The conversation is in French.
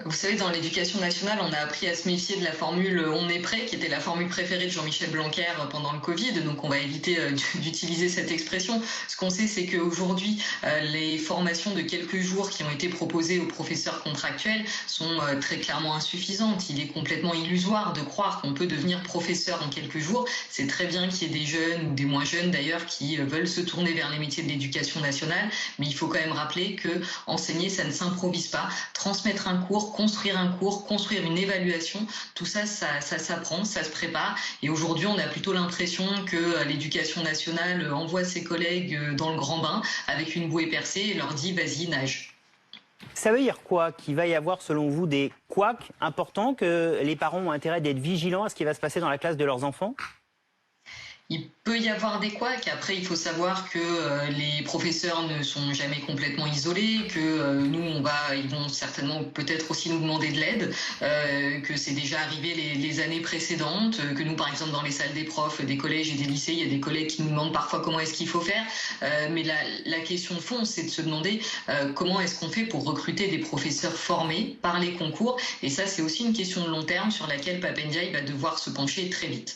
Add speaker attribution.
Speaker 1: Vous savez, dans l'éducation nationale, on a appris à se méfier de la formule «on est prêt», qui était la formule préférée de Jean-Michel Blanquer pendant le Covid. Donc, on va éviter d'utiliser cette expression. Ce qu'on sait, c'est qu'aujourd'hui, les formations de quelques jours qui ont été proposées aux professeurs contractuels sont très clairement insuffisantes. Il est complètement illusoire de croire qu'on peut devenir professeur en quelques jours. C'est très bien qu'il y ait des jeunes ou des moins jeunes d'ailleurs qui veulent se tourner vers les métiers de l'éducation nationale, mais il faut quand même rappeler que enseigner, ça ne s'improvise pas. Transmettre un cours, construire une évaluation, tout ça, ça s'apprend, ça se prépare. Et aujourd'hui, on a plutôt l'impression que l'éducation nationale envoie ses collègues dans le grand bain avec une bouée percée et leur dit vas-y, nage.
Speaker 2: Ça veut dire quoi? Qu'il va y avoir, selon vous, des couacs importants, que les parents ont intérêt d'être vigilants à ce qui va se passer dans la classe de leurs enfants?
Speaker 1: Il peut y avoir des couacs. Après, il faut savoir que les professeurs ne sont jamais complètement isolés, que ils vont certainement peut-être aussi nous demander de l'aide, que c'est déjà arrivé les années précédentes, que nous, par exemple, dans les salles des profs, des collèges et des lycées, il y a des collègues qui nous demandent parfois comment est-ce qu'il faut faire. Mais la question de fond, c'est de se demander comment est-ce qu'on fait pour recruter des professeurs formés par les concours. Et ça, c'est aussi une question de long terme sur laquelle Pap Ndiaye va devoir se pencher très vite.